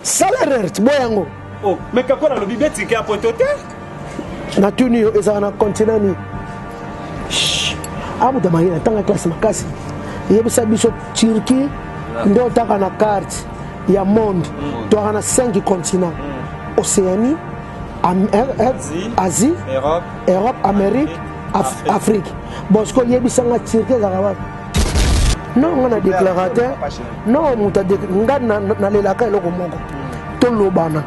salaire boyango. Oh, mais quand on a le bibet qui a pointé na tuni eza na continent ni. Amu da mahina tanga classe makasi. Yebisa biso Turquie ndo taka na carte ya monde. To ana 5 continents. Océanie, Asie, Europe, Amérique, Afrique. Bon, ce qu'on y a besoin de Turquie, non, on a déclarateur. Non, on a déclaré. On a les lacs et le Gomongo. Tout le bana.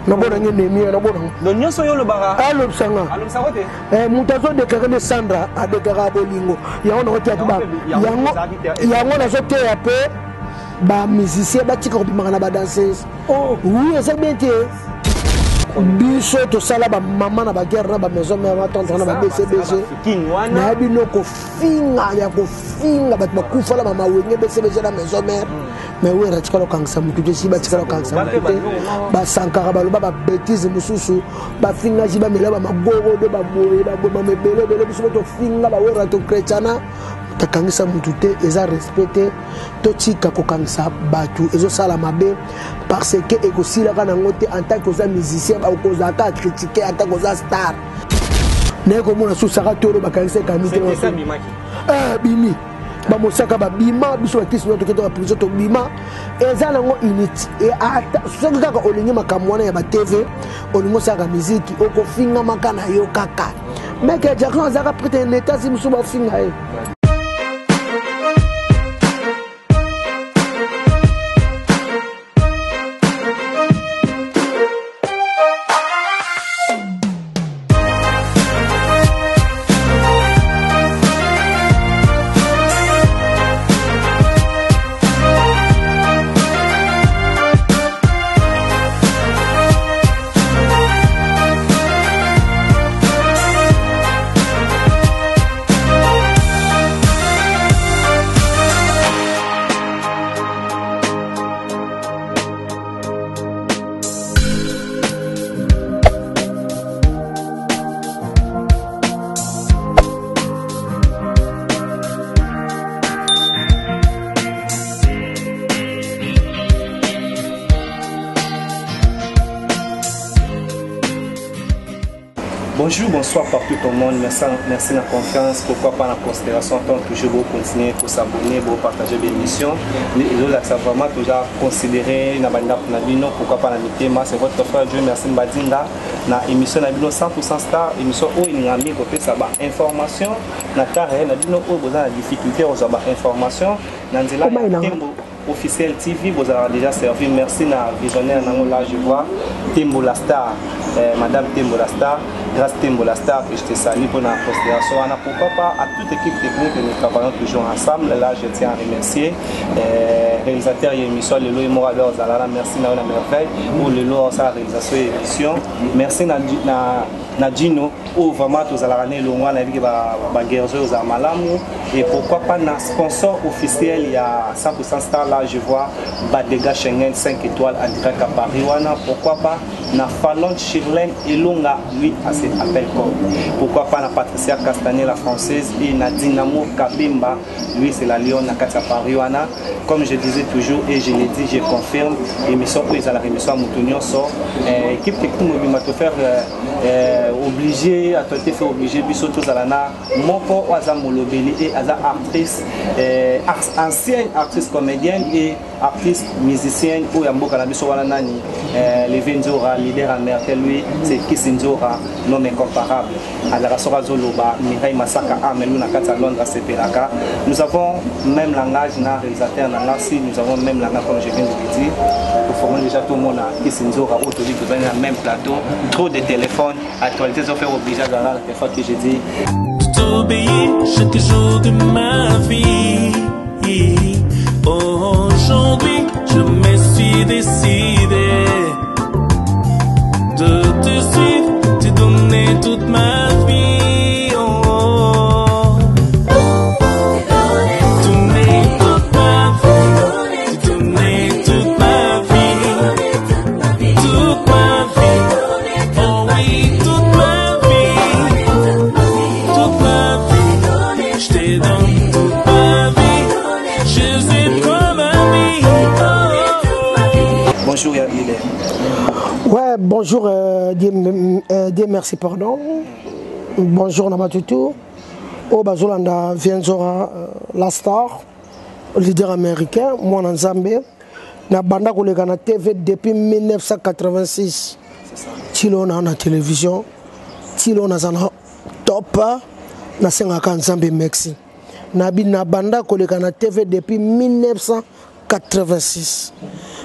Non, on a une émie, on a bon. Non, nous sommes le bara. Alors, ça va. Moutazo déclaré Sandra a déclaré Bolingo. Il y a un autre qui a dit il y a un autre qui a peu. Ba musicien ba tika obimaka na ba danseuse. Oh oui, c'est bien té. Biso to sala ba mama na ba guerre na ba maison mais ba tante na ba BCBG. Na bino ko finga ya ko finga ba kufa la mama wenge BCBG na maison mère. Mais oui, ra tika lo kangsa mutu je si ba tika lo kangsa mutu. Ba sankara ba lo ba bêtise mususu ba finga ji ba mela ba magogo de ba boye ba bo mebele bele biso to finga ba wera to chrétiana. Takangisa mutute eza respecté totika kokangisa batu ezo sala mabe parce que ekosila kana ngote en tant que musicien ba kozaka critiquer en tant que star ne ko mona susaka tolo bakangisa kamite bimi ba mosaka ba bima biso ba kisi noto keto prison to bima eza nango unity e ata soki kaka olingi makamwana ya ba TV olingo saka musique okofinga makana yo kaka meke Jackson azaka prêter un état si muso ba finga e. Bonjour, bonsoir partout au monde. Merci de la confiance. Pourquoi pas la considération. Tant toujours vous continuer pour s'abonner, pour partager l'émission. Ça vraiment toujours considérer pourquoi pas la thème. C'est votre frère Dieu merci Mbadinga. Na émission na bino 100% star émission où il y a mis côté ça ba information na carrière na bino où vous avez difficulté aux ba information na nzela officiel TV vous avez déjà servi. Merci na visionnaire là je vois Tembo la star madame Tembo la star grâce Tembo la star que je te salue pour la considération. Pourquoi pas à toute équipe technique que nous travaillons toujours ensemble. Là je tiens à remercier réalisateur et émission Lelo et Mora alors Zalala merci na merveille pour Lelo sa réalisation et émission. Merci na Dino ou vraiment tous à la année le mois la vie ba guerreuse aux malamu et pourquoi pas na sponsor officiel il y a 100% star là je vois Badega Schengen 5 étoiles en direct à Paris wana pourquoi pas na Fallon Chirlen et Longa lui à cet appel code pourquoi pas na Patricia Castanet la française et na Dynamo Kabimba lui c'est la Lyon na Katia Paris wana comme je disais toujours et je l'ai dit je confirme émission où ils à la émission Moutonio sort équipe technique mobile te faire obligé à te faire obligé biso tous à la moko waza molobeli et aza actrice ancienne actrice comédienne et artiste musicienne ou yamboka na biso wana nani Levenzora leader à Merkel lui c'est Kissinzora non incomparable à la Rasora Zoloba Mireille Masaka Amelu na kata Londres Sepelaka nous avons même langage na réalisateur na Nancy nous avons même langage comme je viens de le dire pour former déjà tout le monde à Kissinzora autour de la même plateau trop de téléphones actualité ont fait obligé à la fois que j'ai dit t'obéir chaque jour de ma vie. Aujourd'hui, je me suis décidé de te suivre, te donner toute ma vie. Oh. Donner toute ma vie, te donner toute ma vie, toute ma vie. Oh oui, toute ma vie, toute ma vie. Je te donne toute ma vie. Je sais comme ami. Bonjour, Ouais, bonjour, Dieu merci, pardon. Bonjour, Namatutu. Au Bazolanda, Vienzora, la star, leader américain, moi en Zambie. Na banda kolega na TV depuis 1986. Tilo na na télévision, tilo na zana top na senga Zambie Mexique. Na banda kolega na TV depuis 1986.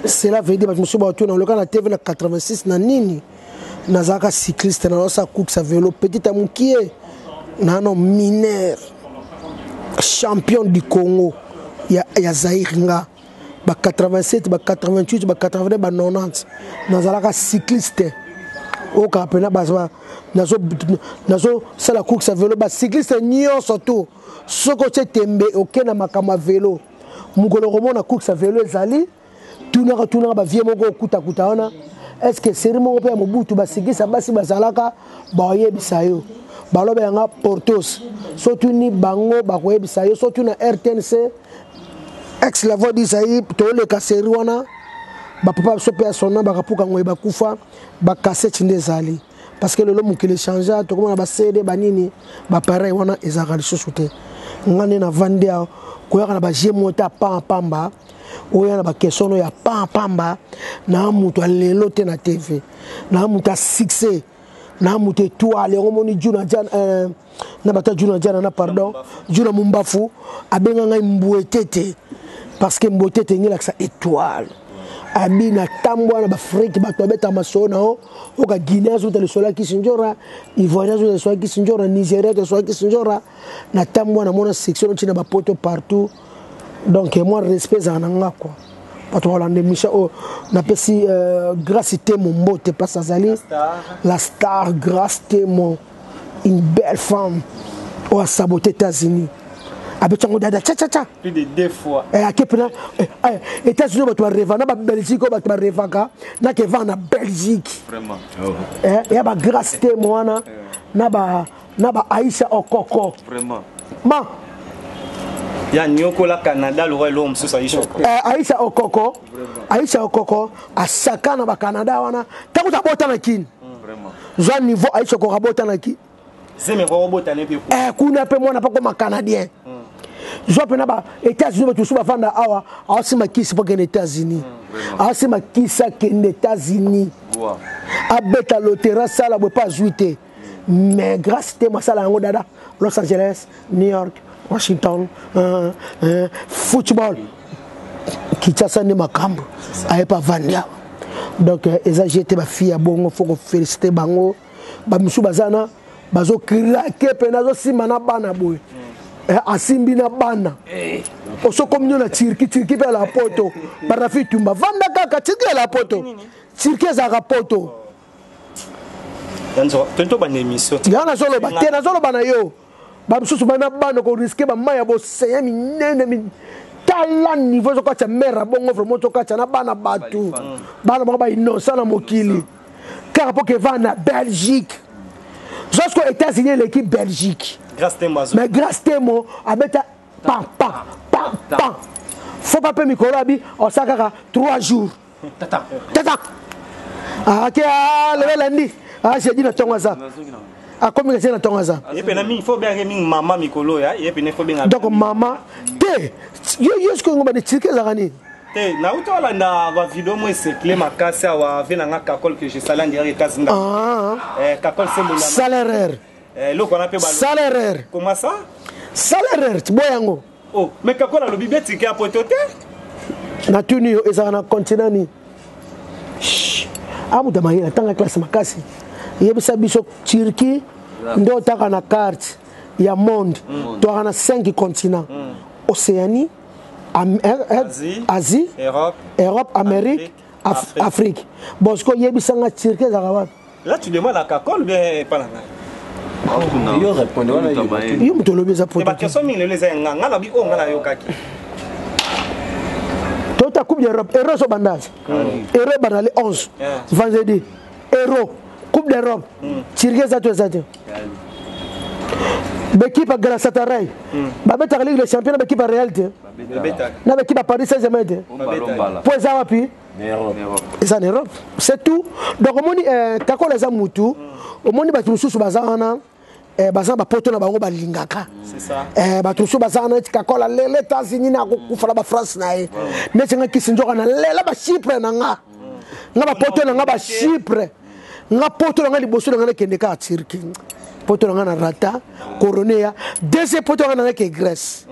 Cela veut dire que je me suis battu dans le cas de la TV en 86 na nini. Na zaka cycliste na sa course à vélo petit amoukié. Na no mineur champion du Congo. Ya Zaïre nga. Ba 87, ba 88, ba 80, ba 90. Nazalaka cycliste. Au kapena bazwa nazo c'est la course à vélo ba cycliste nyo surtout. Soko tembe okena makama vélo. Mugolo romona course à vélo ezali. Tuna ba vie moko kuta wana. Est-ce que c'est mo pe mobutu ba cycliste basi bazalaka ba yebisa yo. Balobe yanga Portos. Surtout ni bango ba yebisa yo surtout na RTNC. Ex la voix d'Isaïe, tout le casseri wana, ba papa sope à son nom, ba kapuka ngwe ba kufa, ba cassette ndezali. Parce que le l'homme qui le changea, tout comme na ba CD banini, ba pareil wana ezakali sosoute. Ngane na vandia, ko yaka na ba jemota pamba, oya na ba kesono ya pamba, na mutu lelo te na TV, na mutu succès, na mutu étoile, ngomoni juna jan na bata juna jan na pardon, juna mumbafu, abenga ngai mbuetete. Parce que Mbote tenait là sa étoile. Abina tambwa na bafriki bato beta masona o ka Guinée zo le soleil qui sinjora, Ivoirien zo le soleil qui sinjora, Nigeria zo le soleil qui sinjora, na tambwa na mona section tina ba poto partout. Donc moi respect za nanga quoi. Pato wala ndemisha o na pesi grâce témo Mbote pas azali la star grâce témo une belle femme au saboté États-Unis. Abetchango dada cha plus de 2 fois akepena États-Unis bato ba reva na ba Belgique bato ba revaka na ke va na Belgique vraiment ya ba grâce te mwana na ba Aïcha Okoko vraiment ma ya nyoko la Canada le roi l'homme sous Aïcha Okoko Aïcha Okoko asaka na ba Canada wana tango ta bota na kin vraiment zo niveau Aïcha Okoko bota na kin c'est mes robots na pe kuna pe mwana pa comme canadien je peux pas États-Unis tu sois vendre awa aussi ma kisi pour les États-Unis aussi ma kisa que les États-Unis abeta lotera sala pas jouer mais grâce à moi sala ngo dada Los Angeles New York Washington football qui t'a ne makambo aye pas vendre donc exagérer ma fille à bongo faut féliciter bango ba musu bazana bazo craquer penazo simana bana boy asimbi na bana oso komnyo na tirki pe la poto barafi tumba vanda kaka tirki la poto tirki za poto danzo tento ba émission yana zolo ba tena zolo bana yo ba msusu bana bana ko risquer ba maya bo senya minene mi tala niveau zo kwacha mera bongo vraiment to kwacha na bana batu bana ba innocent na mokili car pour que va na Belgique jusqu'aux États-Unis l'équipe Belgique mais grâce témo abeta pam faut pas payer mikolabi on sakaka 3 jours tata le lundi j'ai dit na tongaza comme que c'est na tongaza et puis il faut bien que maman mikolo ya et puis il faut bien donc maman te yo ce que ngoma de tike za gani te na utola na va vidéo moi c'est clé makasi wa vena nga kakol que je sala ndiri kazinga kakol c'est mon salaire le qu'on appelle salaire comment ça salaire boyango oh mais kakol a le bibé tike a potote na tuni yo ezana na continent ni amu da mahina tanga classe makasi yebisa biso Turquie ndo taka na carte ya monde to na 5 continents Océanie Asie Europe Amérique Afrique bon ce que yebisa nga Turquie za kawa là tu demandes à kakol bien pas là yo répondre wana yo mutolobi za poto ba question mine les nga la bi o nga la yo kaki tota coupe d'Europe euro so bandage euro banale 11 vendredi euro coupe d'Europe Turquie za to l'équipe à Galatasaray babeta ligue des champions l'équipe à Real na l'équipe à Paris Saint-Germain po za wapi eza en Europe c'est tout donc omoni kakola eza mutu omoni bato mosusu baza wana baza bapoto na bango balingaka bato mosusu baza wana eti kakola lele États-Unis na akokufala bafrance na ye neti nga kisinzoka na lela bachipre na nga bapoto na nga bachipre nga poto na nga liboso na nga nakende ka Turquie poto na nga na rata couronné ya deuxième poto na nga na ke Grèce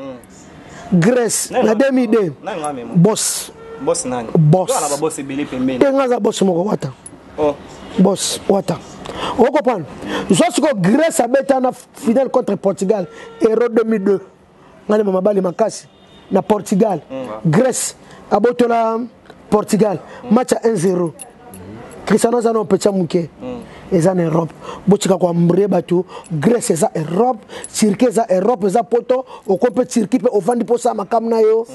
na 2002 boss nani boss na ba boss ebele pembeni nga za boss moko wata boss wata on comprend jusqu'au Grèce a bêta na finale contre Portugal Euro 2002 ngale mama bali makasi na Portugal Grèce abotola Portugal match à 1-0 Cristiano Ronaldo pecha muke eza en Europe botika kwa mbre bato Grèce eza Europe Turquie eza Europe eza poto okompe Turquie pe ovandi posa makam na yo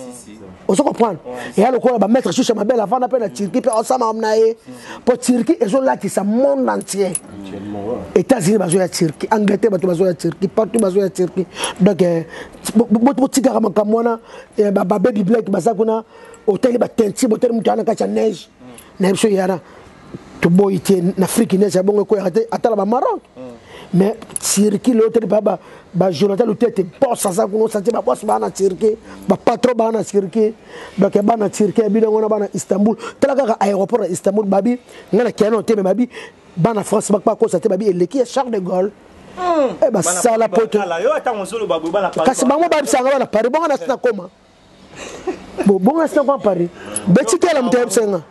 ozo comprendre et alors quoi ba mettre sur ma belle avant d'appel la Turquie pe osama amnaye pour Turquie ezo là qui ça monde entier États-Unis bazo ya Turquie Angleterre bato bazo ya Turquie partout bazo ya Turquie donc botika makam wana ba baby black bazakuna hôtel ba tenti hôtel mutana ka neige na biso yara to boy été en Afrique neige ya bongo ko atala ba Maroc mais Turquie l'hôtel ba Jonathan le tête boss ça ko santi ba boss ba na Turquie ba patron ba na Turquie donc ba na Turquie bi ngona ba na Istanbul talaka aéroport Istanbul babi ngana kiano te babi ba na France ba ko santi babi eleki Charles de Gaulle ba sala poto yo atango solo ba na Paris kasi bango ba bisanga ba na Paris bonga na sina koma bonga sina kwa Paris betikela mtebsenga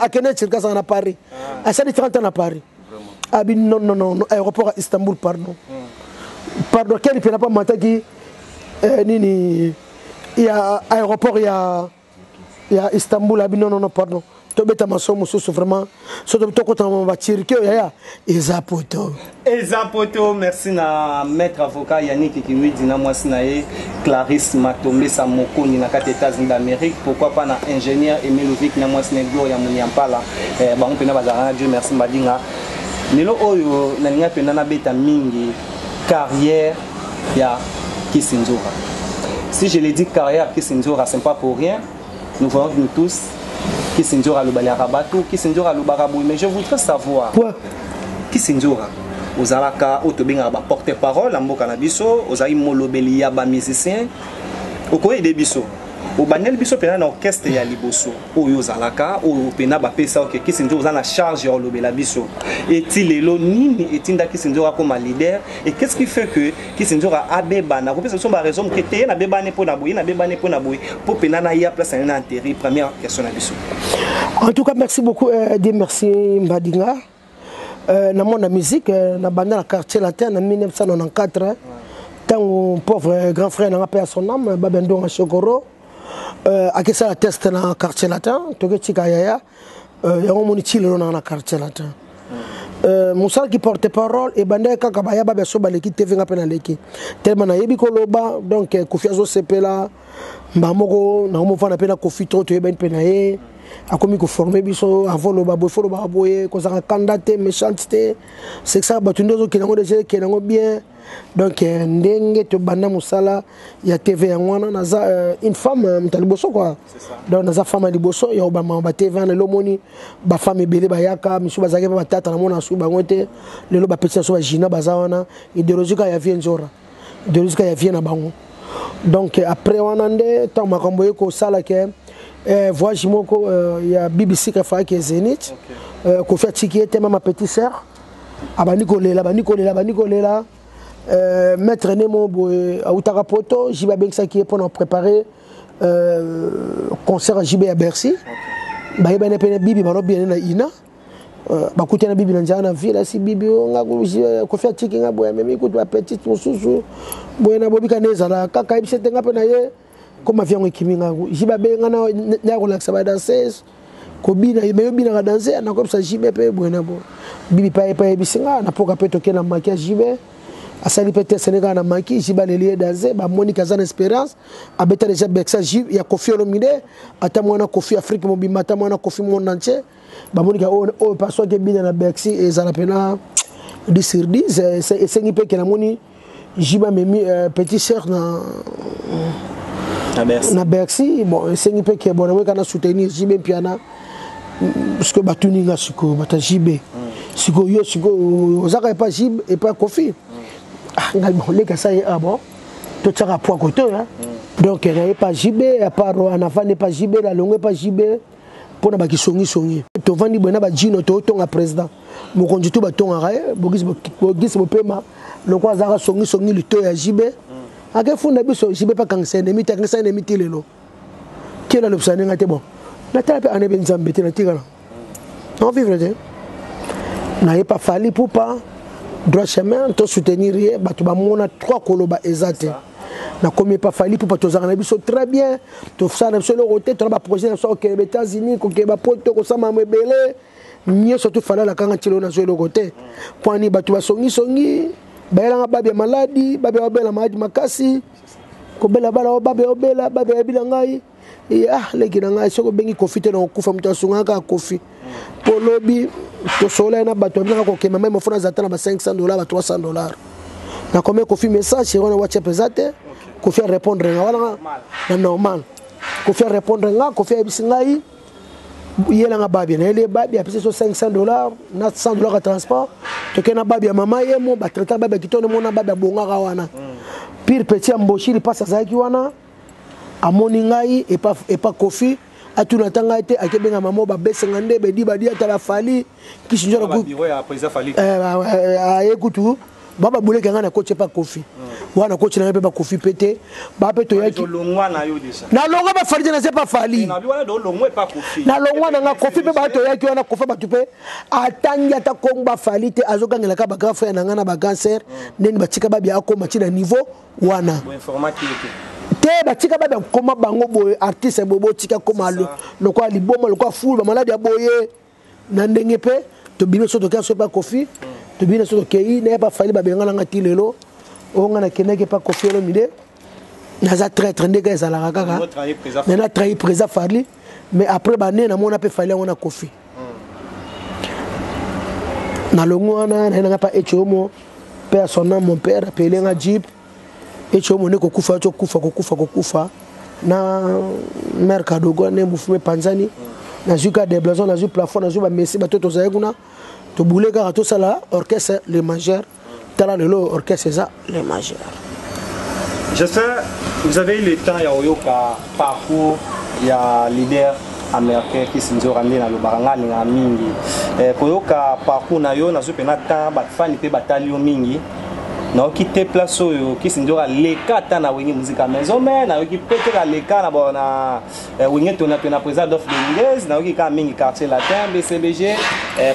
akene Turquie ça na Paris à ça 30 ans na Paris abi non aéroport à Istanbul pardon quel il n'a pas mataki nini il y a aéroport il y a Istanbul abi non pardon to beta masomo so vraiment so to kota ma Turquie ya ezapoto merci na maître avocat Yannick qui lui dit na moi sinae Clarisse Matombe Samokoni na kati États-Unis d'Amérique pourquoi pas na ingénieur Emelovic na moi sinae Gloria Munyampala bango pena bazara Dieu merci badinga lelo oyo na ninga pena na beta mingi carrière ya Kisinzora si je l'ai dit carrière Kisinzora c'est pas pour rien nous voyons nous tous Kisinzora le Baliarabatou, Kisinzora le Barabou, mais je voudrais savoir Kisinzora, aux alaka, au tobinga ba porte-parole, en Bokanabiso, aux aïmolobeli yaba musicien, au Koé de Biso, au Banel Biso pena na orchestre ya Liboso, au Yozalaka, au pena ba pesa ok Kisinzora na charge ya lobela Biso. Et-il elo nini etinda Kisinzora comme leader et qu'est-ce qui fait que Kisinzora abeba na repose son ba raison que te na beba ne po na boyi na beba ne po na boyi pour pena na ya place na intérêt première question na Biso. En tout cas merci beaucoup merci Mbadinga na mon musique na banda na quartier latin en 1994 tant pauvre grand frère n'a pas son âme Babendo en Chokoro a que ça la test na quartier latin to que tika yaya ya mon itilo na quartier latin Moussa qui porte parole et banda kaka baya ba so baleki TV nga pena leki tellement na yebi koloba donc Kofiazo sepela mbamoko na mo fana pena Kofi to to ben pena ye akomi ko former biso avant le babo folo baboye ko za candidaté méchanceté c'est que ça batundozo kinango déjà kinango bien donc ndenge to banda musala ya TV yangwana naza une femme mtaliboso quoi donc naza femme liboso ya obama ba TV na lomoni ba femme belé bayaka misu bazake ba tata na mona su bangote lelo ba petit so ba jina bazawana idéologique ya vie njora idéologique ya vie na bango donc après wanande tant makambo ko sala ke voyage moko ya BBC qui fait que Zénith ko fait ticket tema ma petite sœur abani kolela maître Nemo à Utarapoto jiba bengsa qui est pour nous préparer concert JB à Bercy ba yeba ne pene bibi ba bien na ina ba kutena bibi na njana vila si bibi nga ko fait ticket nga boya memi ko ba petite mususu boya na bobika neza la kaka ibisete nga pena ye comme avion ekiminga jiba benga na relaxa ba danser ko bina me bina ga danser na ko sa jibe pe buena bo bibi pa bisinga na poka pe toke na makia jibe asali peut-être Sénégal na maki jiba lelie danser ba Monica Zan Espérance abeta déjà bexa jibe ya Kofi Olomide ata mwana Kofi Afrique mo bimata mwana Kofi monde entier ba Monica o paso ke bina na bexi et za na pena 10 sur 10 c'est ngi pe ke na moni jiba memi petit cher na na Bercy bon c'est un peu qui bon on va soutenir JB piana parce que batuninga siko bata JB siko yo siko ozaka pas JB et pas Kofi ngal bon les ça ah bon tout ça rapport côté hein donc il n'y pas JB à part en avant n'est pas JB la longue pas JB pour na baki songi to vandi bona ba jino to tonga président mo konji to ba tonga rae bogis bo pema le quoi zara songi lito ya JB ake funda biso JB pas quand c'est ennemi ta c'est ennemi tilelo kila le psane ngate bon na tape ane ben zambete na tigala non vivre de na pas fali pour pas droit chemin to soutenir batu ba mona 3 koloba ezate na comme pas fali pour pas to zara na biso très bien to ça na biso le roté to ba projet na so ke États-Unis ko ke ba poto ko sama mebele ni surtout fala la kanga tilo na zo le côté kwani batu ba songi baela babe maladi babe obela maji makasi ko bela bala babe obela babe ebila ngai leki na ngai soko bengi Kofi te na kufa mtu asunga ka Kofi polobi to sola na bato na ko kema même fona zatana ba $500 ba $300 na comme Kofi message on WhatsApp zate Kofi répondre nga na normal Kofi répondre nga Kofi ebisingai yela nga babi na ele babi a pese so $500 na $100 à transport to kena babi ya mama yemo ba traiter babi kitone mona babi bonga ka wana pire petit amboshi li passa zaki wana amoni ngai et pas Kofi atuna tanga ete akebenga mamo ba besengande be di badia ta ba fali kishinjora ku président fali ekutu baba buleka ngana coach pas Kofi wana coach na ba Kofi pété ba peto yaki longwa na yo déjà na longwa ba fali na c'est pas fali na biwana do longwa pas Kofi na longwa na Kofi pe ba to yaki wana Kofi ba tupe atanya ta komba fali te azokangela ka ba grand frère na ngana ba cancer neni ba tika ba bia ko machina niveau wana bon informatique te batika ba koma bango boye artiste bobo tika koma le quoi liboma le quoi fou ba malade ya boye na ndenge pe to bino so to ka so pas Kofi to bino so to kei ne pas fali ba benga nga tilelo o nga na keneke pas Kofi lo mide na za traître ndeka za la kaka na trahi président fali mais après ba ne na mona pe fali on a Kofi na longwana na nga pas echomo père son nom mon père appelé nga Jeep et tu monnaie kufa na mercado go ne mufume panzani na zuka des blasons na zu plafond na zu ba messi ba toto zaeguna to bulega to sala orchestre les majeurs tala le orchestre ça les majeurs. J'espère vous avez eu le temps ya oyoka parcours ya leader américain qui s'inzo ramené na lobaranga na mingi koyoka parcours na yo na zo pena ta ba fani pe batalio mingi na okite place oyo kisindora leka ta na wengi muzika maison mais na okipete la leka na bona wengi tona président d'offre de l'Inglise na okika mingi quartier latin BCBG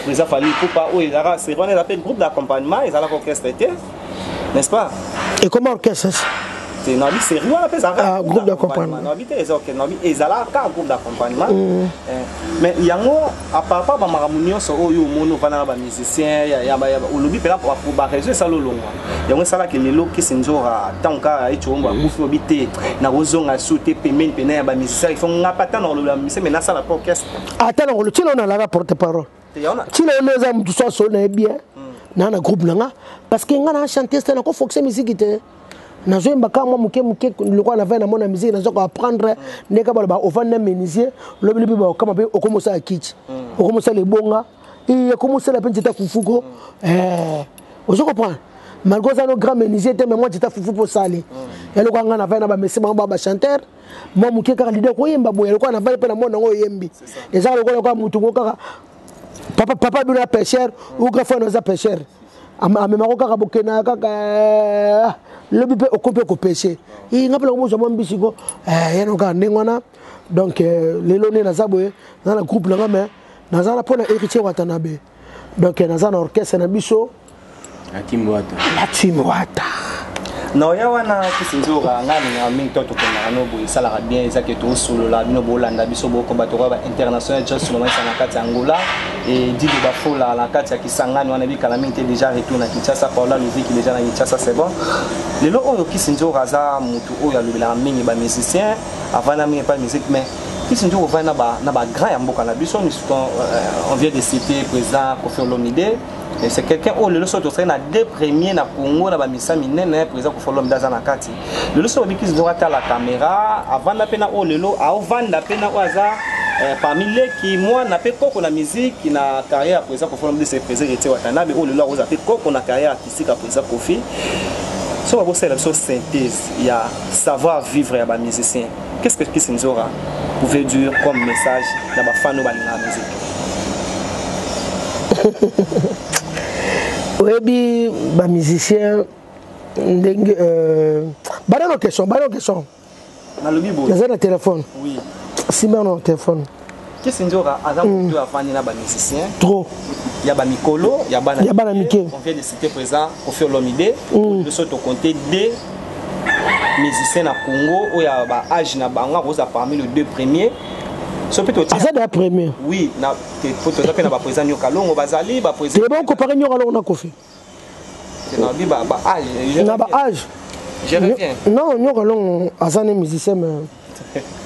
président Fali Ipupa o ezara c'est on appelle groupe d'accompagnement ezala orchestre n'est-ce pas et comment orchestre c'est na bi sérieux on appelle ça groupe d'accompagnement na bi te ezala ka groupe d'accompagnement mais yango à part ba maramunio so oyo mono vana ba musicien ya ba olobi pela pour ba réseau ça lolongwa yango sala ke lelo kisinzora tanka echomba kufi obite na ozonga souté pemene pena ya ba musicien il faut ngapata na lolo musicien mais na sala orchestre attends on le tilo na la porte parole tilo on za mtu so so na bien na groupe nanga parce que ngana chanter c'est na ko foxer musique te na zo mbaka moi muke le quoi na va na mona musique na zo ko apprendre ndeka ba ofanda menuisier lobi lobi ba kama pe okomosa ya kitch okomosa le bonga et okomosa la petite fufuko ozo comprendre malgré ça nos grands menuisiers te mais moi j'étais fufu pour saler et le quoi na va na ba messi ba chanteur moi muke ka leader ko yemba boye le quoi na va pe na mona ngo yembi et ça le quoi mutu ngo kaka papa bina pêcheur ou grand frère nos pêcheur amemako kaka bokena kaka lobi pe okompe ko pêcher et ngapela ko mo mbisiko yeno ka ndengwana donc lelo ne nazaboye na la groupe langa mais nazana pona héritier Watanabe donc nazana orchestre na biso la team Wata no ya wana kisinzora ngani na mingi toto kona no boy sala bien ezake to solo la bino bolanda biso boko bato ba international just no na kati Angola et dit ba fola la kati ya Kisangani wana bikala mingi déjà retour na Kinshasa par là le qui déjà na Kinshasa c'est bon lelo oyo kisinzora za mutu oyo alobela mingi ba musicien avant na mingi pas musique mais kisinzora va na ba grand ya mboka na biso on vient de citer président Kofi Olomide Et c'est quelqu'un où le leçon de na deux premiers na Congo na ba misa minene président ko follow mdaza na kati. Le leçon biki zora ta la caméra avant la pena o lelo avant la pena o aza parmi les qui moi na pe koko na musique na carrière président ko follow mdese président était Watanabe o lelo oza pe koko na carrière artistique président Kofi. So va bosser la synthèse, il y a savoir vivre ya ba musicien. Qu'est-ce que Kiss Nzora pouvait dire comme message na ba fano ba la musique? Oui, bah musicien, bah question. Na lobi bo. J'ai un téléphone. Oui. Si mais on a un téléphone. Qu'est-ce que Nzora a dans deux afani na ba musicien? Trop. Il y a ba Mikolo, il y a ba Miké. On vient de citer présent Kofi Olomide. Nous sommes compter deux musiciens na Congo où il y a ba âge na banga vous a parmi les deux premiers. Ça c'est la première. Oui, na photo ça na ba président Nyokalongo bazali ba président. C'est bon comparer Nyokalongo na Kofi. C'est na ba âge. Na ba âge. Je reviens. Non, Nyokalongo azane musicien mais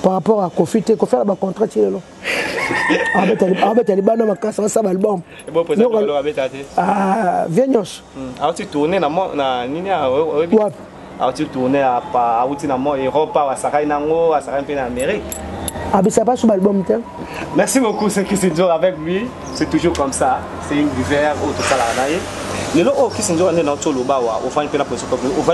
par rapport à Kofi Kofi a ba contrat tiré là. Avec Taliban ma casse ça album. Et bon président Nyokalongo avec tate. Ah, Viennos. Alors tu tourner na nini a alors tu tourner à pa outi na mo Europe à Sakai nango à Sakai pe na Amérique. Ah, mais ça passe sur l'album. Merci beaucoup, c'est Kiss Nzora avec lui. C'est toujours comme ça. C'est une rivière ou tout ça là. Le lot Kiss Nzora est dans tout le bas. Au fond, il peut au fond,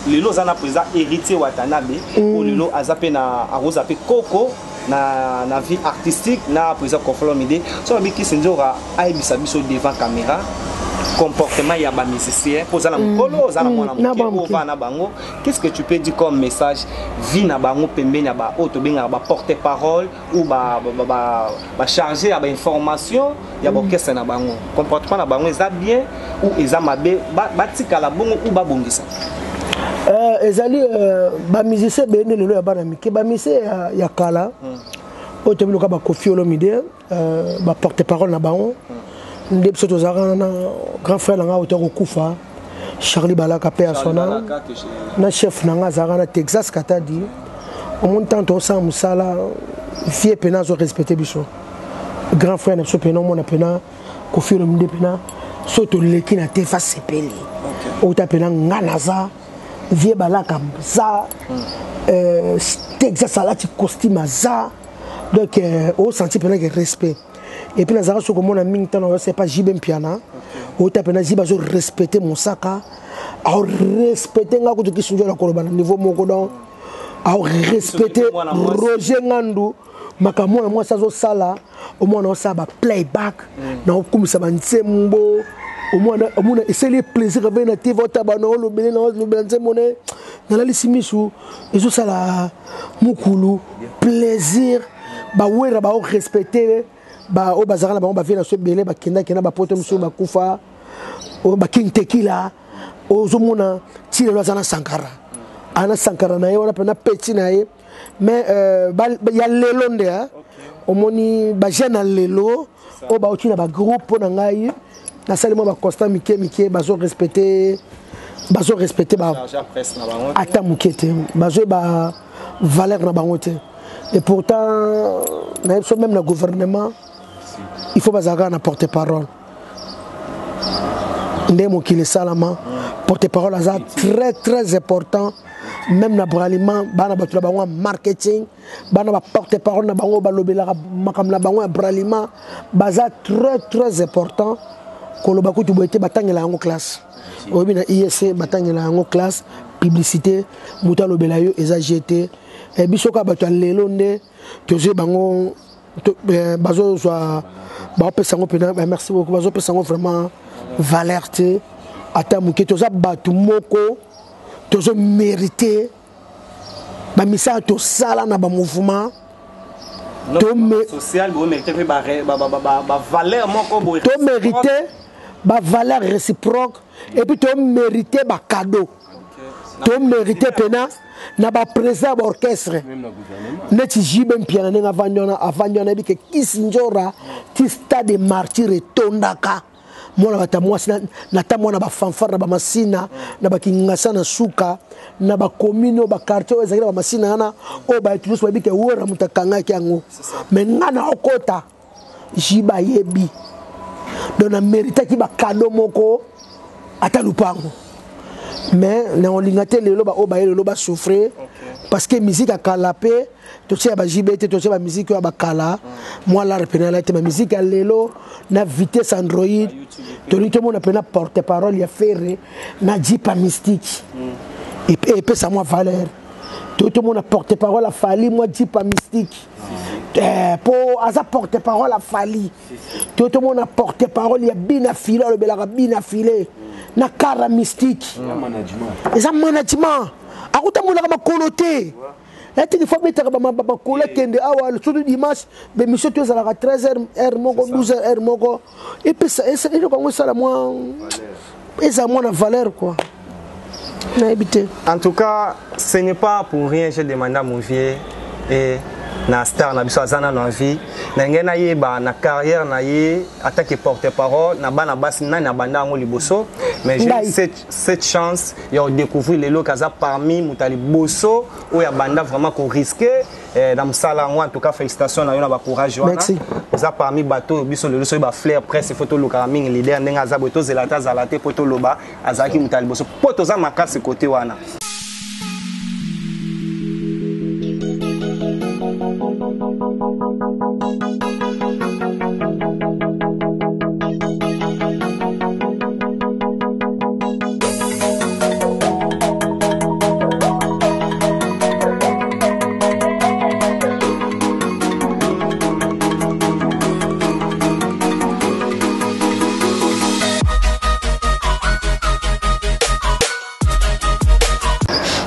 le lot zana présent héritier Watanabe. Ou le lot azapé na arrose apé coco na vie artistique na présent conformité. So Kiss Nzora a bisa biso devant caméra. Comportement ya ba musicien pour ça na mukolo za na mwana muke na bango. Qu'est-ce que tu peux dire comme message vie na bango pembeni ba auto benga ba porte-parole ou ba charger ba information ya ba orchestre na bango comportement na bango eza bien ou eza mabe ba tikala bongo ou ba bongisa ezali ba musicien bene lelo ya bana mike ba musicien ya kala auto biloka ba Kofi Olomide ba porte-parole na bango ndep soto zara na grand frère nga auteur okufa Charlie Balaka pe asona na chef nanga zara na Texas katadi au monde tant ça musala vie pena zo respecter biso grand frère na so pena mon pena Kofi Olomide pena soto leki na te fa sepeli o ta pena nganaza vie Balaka za Texas alati costume za donc au senti pena que respect. Et puis, nous avons ce que mon ami, c'est pas Jibem Piana. Au tapena Jiba, je respecter mon sac. À respecter la question de la Corobana, niveau Mogodon. À respecter Roger Nandou. Makamon, moi, ça, ça là. Au moins, on a playback. Non, comme ça, on sembo. Au moins, c'est les plaisirs de venir à TV, le Bénin, le Bénin, monnaie. Dans la liste, et tout ça là, Moukoulou, plaisir. Bah, ouais, bah, respecter. Ba o bazara na ba vient na so belé ba kenda ba poto muso ba kufa o ba king tequila o zomona tire lo zana Sankara ana Sankara na ye wana pena petit na ye mais ya lelo ndea o moni ba jeune lelo o ba otina ba groupe na ngai na salimo ba constant mike ba zo respecter ba ata mukete ba zo ba valeur na bango te et pourtant même le gouvernement il faut pas avoir un porte-parole. Ndemo qui le salama porte-parole est très important. Même na braliment, bana batula bango marketing, bana ba porte-parole na bango ba lobela makam na bango braliment, baza très important. Koloba ko tuboete batangela yango classe. Obi na ISC batangela yango classe, publicité, muta lobela yo eza GT. Et bisoka batwa lelo nde toje bango bazo soit merci beaucoup bazo pesango vraiment valeur te ata muke toza batu moko tozo mériter ba misa to sala na ba mouvement to social bo mériter ba valeur moko bo to mériter ba valeur réciproque et puis to mériter ba cadeau to mériter pena na ba président orchestre neti Jibem Piana nga avanyona bi ke Kiss Nzora ti stade martyr etondaka mona bata mwasi na tamona ba fanfare na ba masina na ba kingasa na suka na ba commune ba quartier ezakira ba masina na o ba tulus ba bi ke wora mutakanga ki yango mais ngana okota Jiba yebi donc na mérite ki ba cadeau moko ata lupango mais na olingate lelo ba o ba lelo ba souffrir parce que musique a calapé to tsia ba JBT to tsia ba musique ya ba kala moi la repena te ba musique a lelo na vitesse Android to lito mo na pena porte parole ya ferré na jipa mystique et peut ça moi valeur tout le monde a porte parole a fallu moi jipa mystique pour asa porte parole a fallu tout le monde a porte parole ya bina filé le belaka bina filé na cara mystique et ça management akuta mona kama koloté et il faut mettre ba kola kende awa le tout dimanche be mission tu à 13h heure moko 12h heure moko et puis ça et le kongo ça la moi et ça moi na valeur quoi na habité. En tout cas ce n'est pas pour rien j'ai demandé à mon vieux et na star na biso azana na vie na ngena yeba na carrière na ye attaque porte-parole na bana basi na banda ngo liboso mais j'ai cette chance de découvrir les locaux parmi mutali bosso où ya banda vraiment qu'on risquer dans sala en tout cas félicitations na yo na ba courage wana ça parmi bateau biso le so ba flair presse photo loka mingi leader ndenga za boto zelata zalate poto loba azaki mutali bosso poto za makasi côté wana.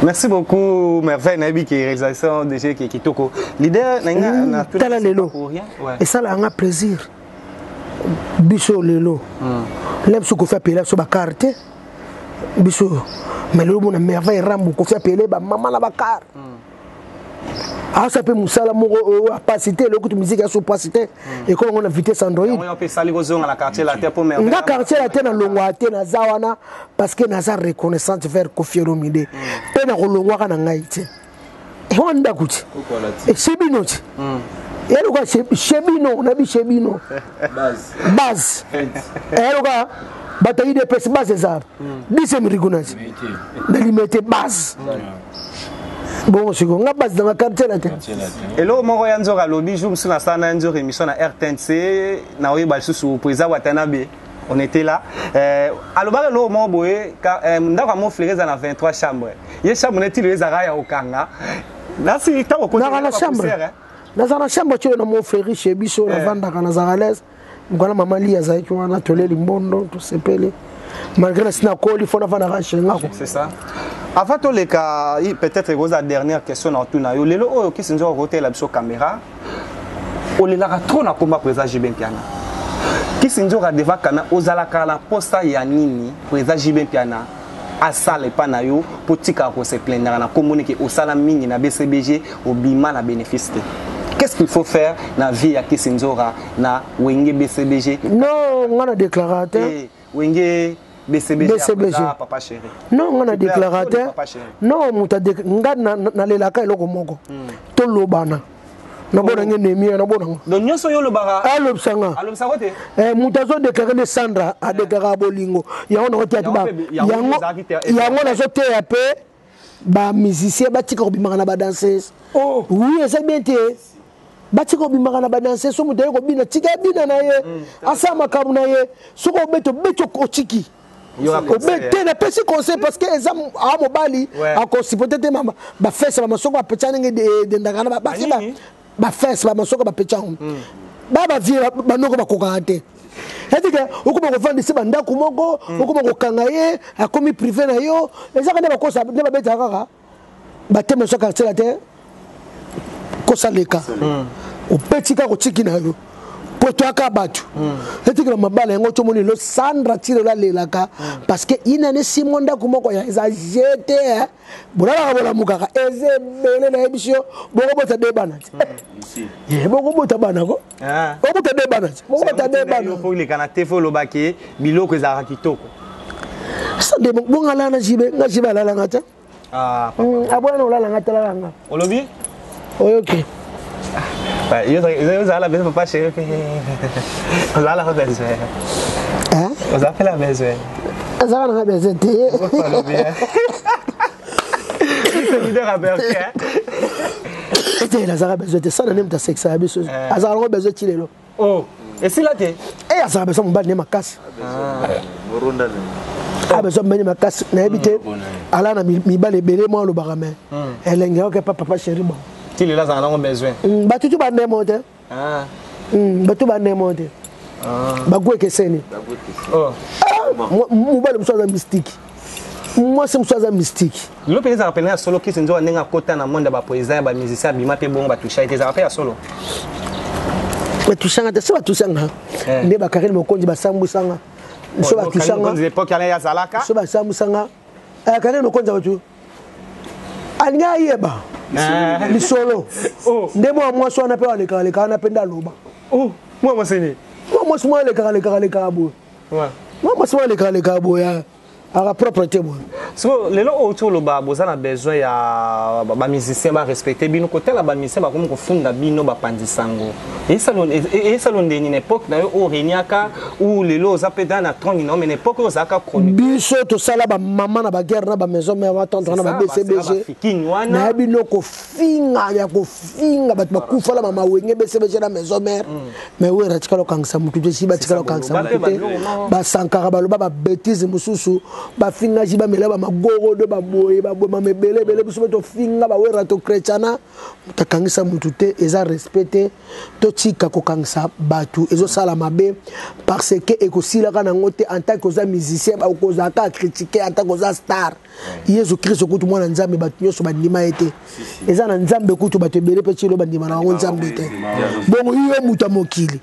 Merci beaucoup, Merveille Nabi qui est réalisation DG qui est Toko. Leader, n'a plus et ça là, on a plaisir. Biso lelo. L'aime ce qu'on fait appeler sur ma carte. Biso. Mais le bon Merveille Rambo qu'on fait appeler maman la carte. Ah, ça peut moussala mon capacité, le coup de musique à son capacité. Et quand on a vitesse Android. On peut salir aux zones à la quartier la terre pour Merveille. La quartier la terre dans l'ongwate na zawana parce que na za reconnaissance vers Kofi Olomide. Pe na kolongwa na ngaite. Et on nda kuti. Et Chebino. Et le gars Chebino, na bi Chebino. Base. Et le gars bataille de pes base zar. Dise mirigunasi. Dalimete base. Bon, c'est qu'on a base dans la quartier là. Et là, mon royaume zora lobby, je me suis lancé dans une émission à RTNC, na oye balsu sur président Watanabe. On était là. Alors bah là, mon boy, ndaka mon frère dans 23 chambres. Il chambre n'est-il les araya au Kanga. Là, c'est ta au côté dans la chambre. Dans la chambre, tu es dans mon frère chez Bisso, la vente dans Nazareth. Ngwana maman lia za qui wana tolé limbondo tout sepelé. Malgré ça, il faut c'est ça. Avant tous les cas, peut-être la dernière question dans tout nayo. Les gens qui sont en hôtel sur caméra, on les a trop na combat président JB Piana. Qui sont en devant kana ozalaka la posta ya nini président JB Piana a sale pa na yo potika ko se plaindre na communiquer au sala mingi na BCBG au bima na bénéfice. Qu'est-ce qu'il faut faire dans la vie à Kissinzora na Wenge BCBG? Non, on a déclaré. Wenge BCBG. Papa chéri. Non, on a déclaré. Non, on a déclaré. Na lelaka eloko moko. To lobana. Na bona ngenemi na bona. Donc nyoso yo lobara. Allo sanga. Allo sakote. Mutazo déclaré Sandra a déclaré bolingo. Ya on a ba. Ya na zote ya pe ba musicien ba tika obimaka na ba danseuse. Oh, oui, c'est bien té. Batiko bimaka na ba danseuse so mutayo ko bina tika bina na ye. Asa makamu na ye. Soko beto ko chiki. Obete na pesi conseil parce que exam a mobali a possibilité de mama ba fesse ba masoko ba petchanenge de ndakana ba ba fesse ba masoko ba petchango. Ba vie ba noko ba kokate. C'est-à-dire uko ba vendre se banda kumoko uko ba kokanga ye a komi privé na yo ezaka ne ba kosa ne ba beta kaka ba teme so quartier la terre kosa leka o petit ka ko chiki na yo poto aka batu c'est-à-dire mabala ngo to moni lo Sandra tiro la lelaka parce que ina ne simonda kumoko ya za jeté bulala bola mukaka ezebele na ebisho boko bota de banati boko bota banako boko bota de banati boko bota de banako pour les canate fo lo baki biloko za kitoko ça de bonga la na jibe na jibe la ngata abona no la ngata la nga olobi OK Vous avez la besoin, papa chéri. Vous avez la besoin. Hein? Vous avez la besoin. Vous avez la besoin. Vous parlez bien. C'est l'idée à Berke. Il a besoin de ça, il a besoin de sexe. Il a besoin de ça. Oh, et si là tu es? Et il a besoin de ma casse. Ah, besoin de ma casse. Il a habité. Alors, il a besoin de moi le baramé. Elle a que papa chéri. Il est là, ça a besoin. Batu ba nemonte. Ah. Batu ba nemonte. Ah. Bagwe keseni. Oh. Moi ba le msoza mystique. Moi c'est msoza mystique. Le pays a appelé à solo qui s'enjoue nenga kota na monde ba poésie ba musicien bima pe bon ba toucher été appelé à solo. Ba touchanga te so ba touchanga. Ne ba karel mo konji ba sambusanga. So ba touchanga. Dans l'époque ala ya zalaka. So ba sambusanga. Karel mo konja batu. Anya yeba. Ni solo. Oh. Ndemo moi so na pe aleka na penda loba. Oh, moi c'est moi so aleka bo. Ouais. Moi so aleka bo ya. À propreté moi. So les gens autour le bas besoin besoin ya ba musicien ba respecter bino côté la ba musicien ba comme ko funda bino ba pandisango. Et salon de une époque na o reniaka ou les lots zapeda na tronc non mais époque o zaka chronique. Biso to sala ba maman na ba guerre na ba maison mais va tendre na ba BCBG. Na bino ko finga ya ko finga ba kufa la mama wenge BCBG na maison mère. Mais oui ratika lo kangsa mutu te si ba tika lo kangsa mutu. Ba sankara ba lo ba bêtise mususu. Ba finga jiba mela ba magoro de ba boye ba boye mabele bele biso to finga ba wera to chrétiana ta kangisa mutute eza respecté to tika ko kangisa batu ezo sala mabe parce que ekosila kana ngote en tant que musicien ba ko za ka critiquer en tant que star Yesu Christ ko to mwana nzambe batu nyoso ba ndima ete eza na nzambe ko to batu bele petit lo ba ndima na nzambe te bon yo muta mokili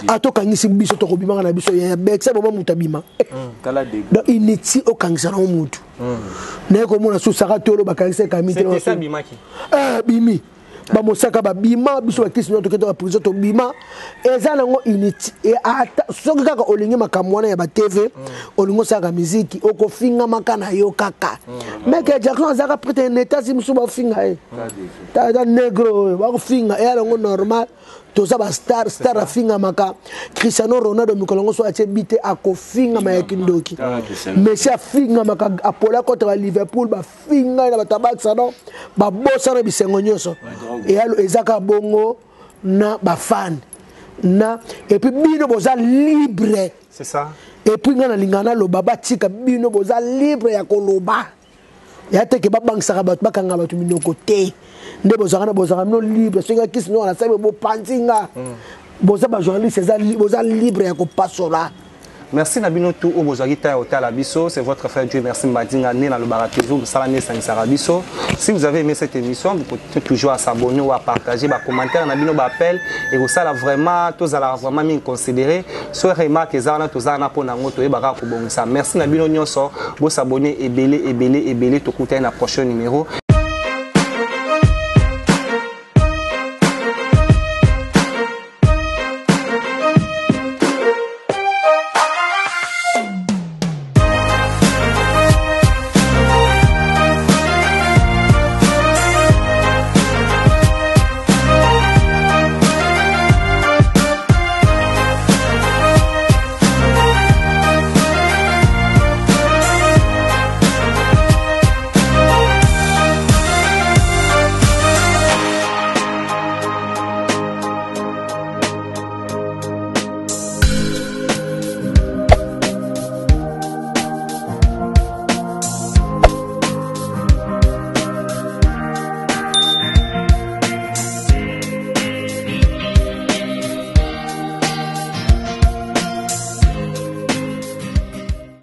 atokangisi biso to ko bimanga na biso ya bekse bo muta bima kala de initi o kangsana omuntu neko mona susaka tolo bakangisa kamite c'est ça bimaki bimi ba mosaka ba bima biso bakisi nyoto keto ba prison to bima eza nango initi e ata soki kaka olingi makamwana ya ba TV olingo saka muziki okofinga makana yo kaka meke Jackson azaka prete neta si musuba finga ta negro ba kofinga e alongo normal toza ba star afinga maka Cristiano Ronaldo mikolongo so atie bite akofinga mayakindoki Messi afinga maka apola contre Liverpool ba finga na batabaksa no ba bossa na bisengo nyoso et alo ezaka bongo na ba fan na et puis bino boza libre c'est ça et puis ngana lingana lo baba tika bino boza libre ya koloba ya teke babangsaka batu bakanga batu minoko te nde bozaka no libre singa kisi no na sabe bo panzinga boza ba journaliste boza libre ya ko pasola. Merci Nabino tout au Bozagita Hotel Abisso, c'est votre frère Dieu merci Madinga né dans le Barakezo, Salamé Sansarabisso. Si vous avez aimé cette émission, vous pouvez toujours à s'abonner ou à partager, à commenter, Nabino appel et vous ça vraiment tous à vraiment bien considérer. Soit remarque ezana tous à na pona ngoto e baka ko bonisa. Merci Nabino nyonso, vous s'abonner et belé tout côté na prochain numéro.